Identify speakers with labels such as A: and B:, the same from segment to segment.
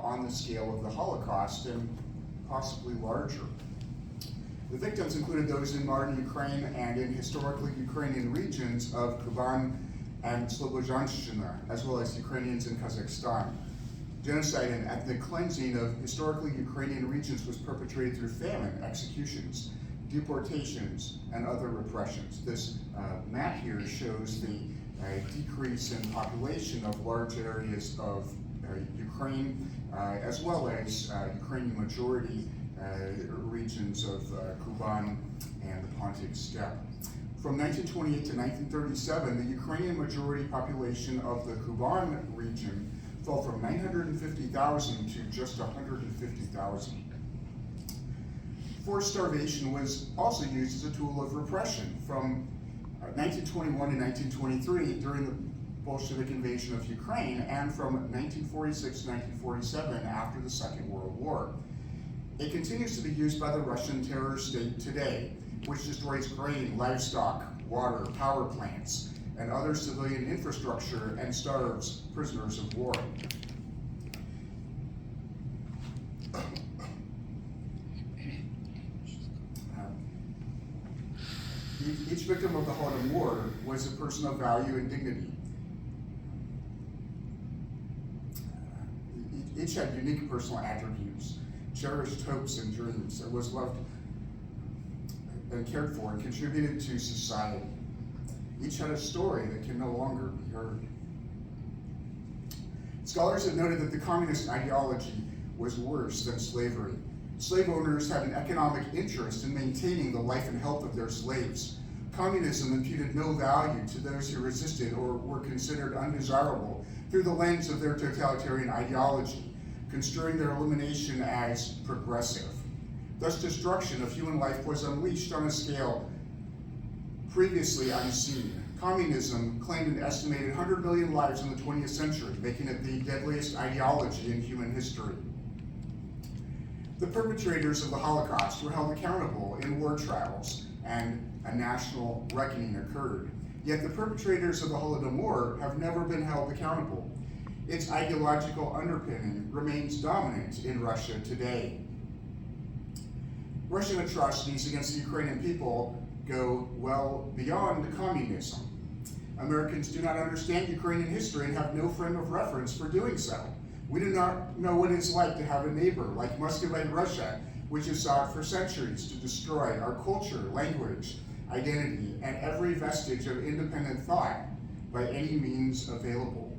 A: on the scale of the Holocaust and possibly larger. The victims included those in modern Ukraine and in historically Ukrainian regions of Kuban and Slobozhanщina, as well as Ukrainians in Kazakhstan. Genocide and ethnic cleansing of historically Ukrainian regions was perpetrated through famine, executions, deportations, and other repressions. This map here shows the decrease in population of large areas of Ukraine, as well as Ukrainian majority regions of Kuban and the Pontic Steppe. From 1928 to 1937, the Ukrainian majority population of the Kuban region fell from 950,000 to just 150,000. Forced starvation was also used as a tool of repression from 1921 to 1923 during the Bolshevik invasion of Ukraine, and from 1946 to 1947 after the Second World War. It continues to be used by the Russian terror state today, which destroys grain, livestock, water, power plants, and other civilian infrastructure and starves prisoners of war. Each victim of the Holodomor was a person of value and dignity. Each had unique personal attributes, cherished hopes and dreams, and was loved and cared for and contributed to society. Each had a story that can no longer be heard. Scholars have noted that the communist ideology was worse than slavery. Slave owners had an economic interest in maintaining the life and health of their slaves. Communism imputed no value to those who resisted or were considered undesirable through the lens of their totalitarian ideology, construing their elimination as progressive. Thus, destruction of human life was unleashed on a scale previously unseen. Communism claimed an estimated 100 million lives in the 20th century, making it the deadliest ideology in human history. The perpetrators of the Holocaust were held accountable in war trials, and a national reckoning occurred. Yet the perpetrators of the Holodomor have never been held accountable. Its ideological underpinning remains dominant in Russia today. Russian atrocities against the Ukrainian people go well beyond communism. Americans do not understand Ukrainian history and have no frame of reference for doing so. We do not know what it's like to have a neighbor like Muscovite Russia, which has sought for centuries to destroy our culture, language, identity, and every vestige of independent thought by any means available.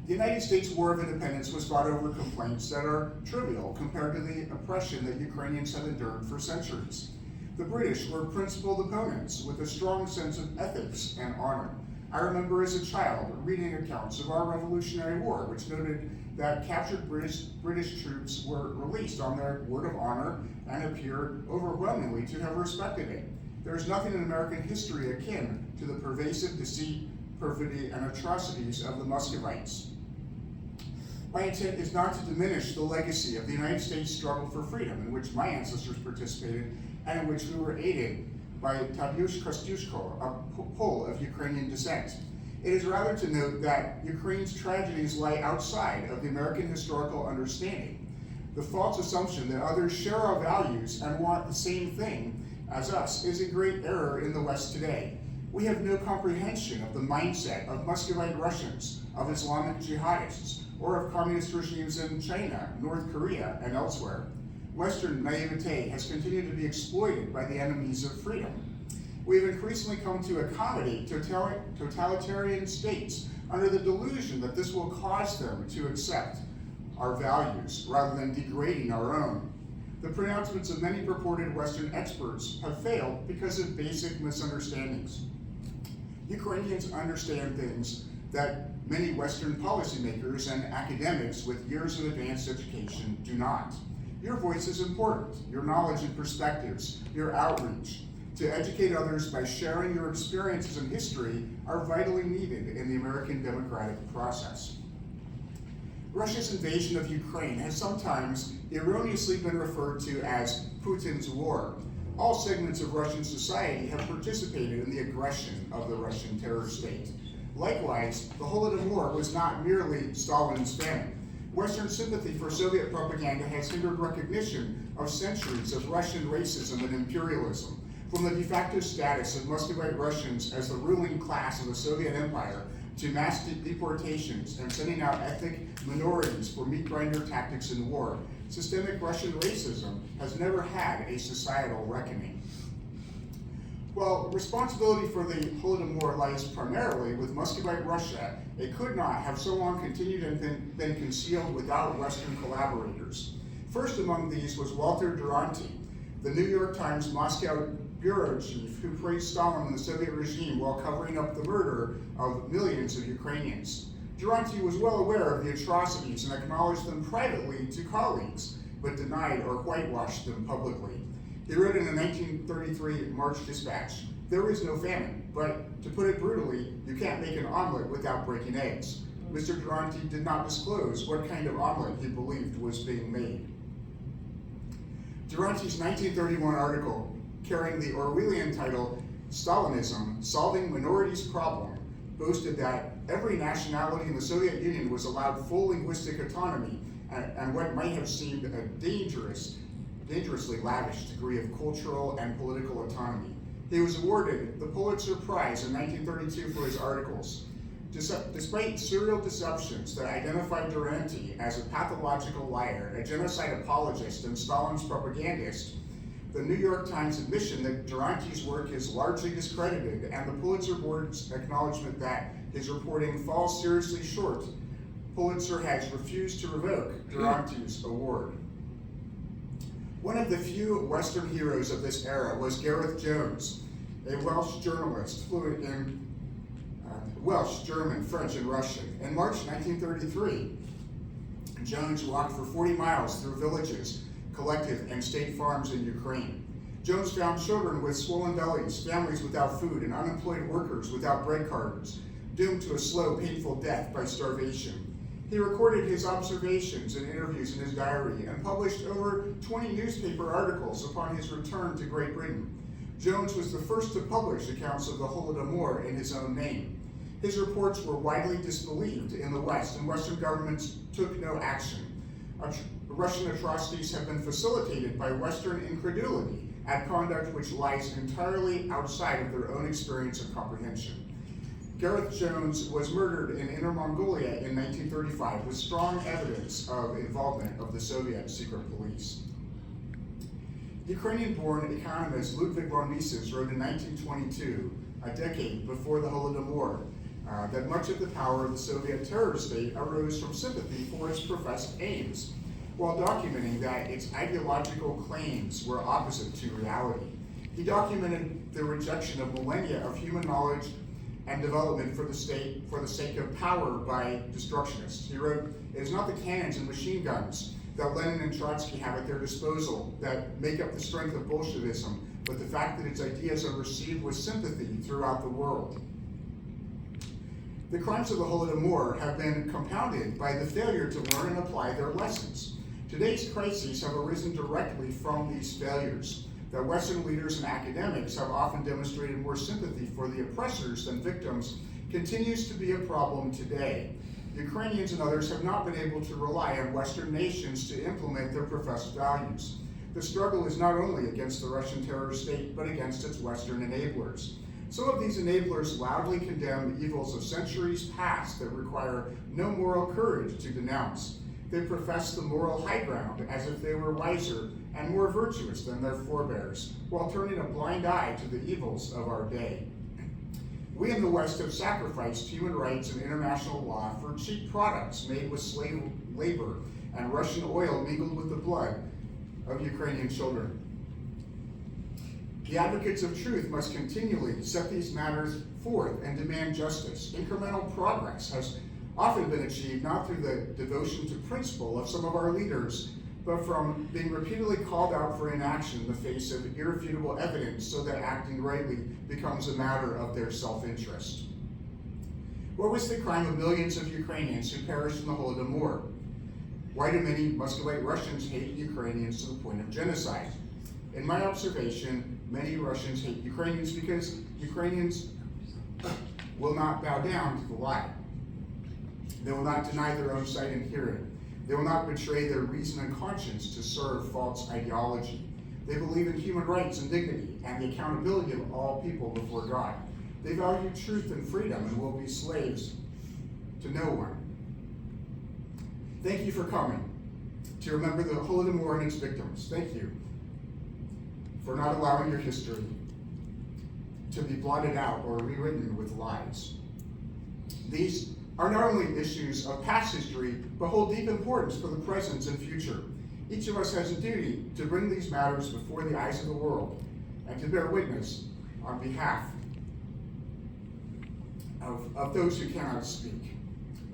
A: The United States War of Independence was fought over complaints that are trivial compared to the oppression that Ukrainians have endured for centuries. The British were principled opponents with a strong sense of ethics and honor. I remember as a child reading accounts of our Revolutionary War, which noted that captured British troops were released on their word of honor and appear overwhelmingly to have respected it. There is nothing in American history akin to the pervasive deceit, perfidy, and atrocities of the Muscovites. My intent is not to diminish the legacy of the United States struggle for freedom, in which my ancestors participated and in which we were aided by Tadeusz Kościuszko, a Pole of Ukrainian descent. It is rather to note that Ukraine's tragedies lie outside of the American historical understanding. The false assumption that others share our values and want the same thing as us is a great error in the West today. We have no comprehension of the mindset of Muscovite Russians, of Islamic jihadists, or of communist regimes in China, North Korea, and elsewhere. Western naivete has continued to be exploited by the enemies of freedom. We have increasingly come to accommodate totalitarian states under the delusion that this will cause them to accept our values rather than degrading our own. The pronouncements of many purported Western experts have failed because of basic misunderstandings. Ukrainians understand things that many Western policymakers and academics with years of advanced education do not. Your voice is important, your knowledge and perspectives, your outreach. To educate others by sharing your experiences in history are vitally needed in the American democratic process. Russia's invasion of Ukraine has sometimes erroneously been referred to as Putin's war. All segments of Russian society have participated in the aggression of the Russian terror state. Likewise, the Holodomor was not merely Stalin's famine. Western sympathy for Soviet propaganda has hindered recognition of centuries of Russian racism and imperialism, from the de facto status of Muscovite Russians as the ruling class of the Soviet Empire to mass deportations and sending out ethnic minorities for meat grinder tactics in war. Systemic Russian racism has never had a societal reckoning. While responsibility for the Holodomor lies primarily with Muscovite Russia, it could not have so long continued and been concealed without Western collaborators. First among these was Walter Duranty, the New York Times Moscow bureau chief who praised Stalin and the Soviet regime while covering up the murder of millions of Ukrainians. Duranty was well aware of the atrocities and acknowledged them privately to colleagues, but denied or whitewashed them publicly. He wrote in a 1933 March dispatch, "There is no famine, but to put it brutally, you can't make an omelet without breaking eggs." Mr. Duranty did not disclose what kind of omelet he believed was being made. Duranty's 1931 article, carrying the Orwellian title, "Stalinism, Solving Minorities' Problem," boasted that every nationality in the Soviet Union was allowed full linguistic autonomy and what might have seemed a dangerously lavish degree of cultural and political autonomy. He was awarded the Pulitzer Prize in 1932 for his articles. Despite serial deceptions that identified Duranty as a pathological liar, a genocide apologist, and Stalin's propagandist, the New York Times admission that Duranty's work is largely discredited and the Pulitzer Board's acknowledgement that his reporting falls seriously short, Pulitzer has refused to revoke Duranty's award. One of the few Western heroes of this era was Gareth Jones, a Welsh journalist fluent in Welsh, German, French, and Russian. In March 1933, Jones walked for 40 miles through villages, collective, and state farms in Ukraine. Jones found children with swollen bellies, families without food, and unemployed workers without bread cartons, doomed to a slow, painful death by starvation. He recorded his observations and interviews in his diary and published over 20 newspaper articles upon his return to Great Britain. Jones was the first to publish accounts of the Holodomor in his own name. His reports were widely disbelieved in the West, and Western governments took no action. Russian atrocities have been facilitated by Western incredulity at conduct which lies entirely outside of their own experience and comprehension. Gareth Jones was murdered in Inner Mongolia in 1935 with strong evidence of involvement of the Soviet secret police. Ukrainian-born economist Ludwig von Mises wrote in 1922, a decade before the Holodomor, that much of the power of the Soviet terror state arose from sympathy for its professed aims, while documenting that its ideological claims were opposite to reality. He documented the rejection of millennia of human knowledge and development for the sake of power by destructionists. He wrote, "It is not the cannons and machine guns that Lenin and Trotsky have at their disposal that make up the strength of Bolshevism, but the fact that its ideas are received with sympathy throughout the world." The crimes of the Holodomor have been compounded by the failure to learn and apply their lessons. Today's crises have arisen directly from these failures. That Western leaders and academics have often demonstrated more sympathy for the oppressors than victims continues to be a problem today. Ukrainians and others have not been able to rely on Western nations to implement their professed values. The struggle is not only against the Russian terror state, but against its Western enablers. Some of these enablers loudly condemn evils of centuries past that require no moral courage to denounce. They profess the moral high ground as if they were wiser and more virtuous than their forebears, while turning a blind eye to the evils of our day. We in the West have sacrificed human rights and international law for cheap products made with slave labor and Russian oil mingled with the blood of Ukrainian children. The advocates of truth must continually set these matters forth and demand justice. Incremental progress has often been achieved not through the devotion to principle of some of our leaders, but from being repeatedly called out for inaction in the face of irrefutable evidence so that acting rightly becomes a matter of their self-interest. What was the crime of millions of Ukrainians who perished in the Holodomor? Why do many Muscovite Russians hate Ukrainians to the point of genocide? In my observation, many Russians hate Ukrainians because Ukrainians will not bow down to the lie. They will not deny their own sight and hearing. They will not betray their reason and conscience to serve false ideology. They believe in human rights and dignity and the accountability of all people before God. They value truth and freedom and will be slaves to no one. Thank you for coming to remember the Holodomor and its victims. Thank you for not allowing your history to be blotted out or rewritten with lies. These are not only issues of past history, but hold deep importance for the present and future. Each of us has a duty to bring these matters before the eyes of the world and to bear witness on behalf of those who cannot speak.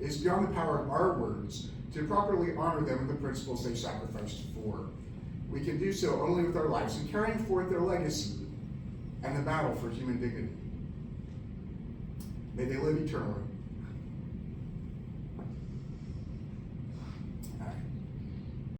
A: It is beyond the power of our words to properly honor them and the principles they sacrificed for. We can do so only with our lives and carrying forth their legacy and the battle for human dignity. May they live eternally.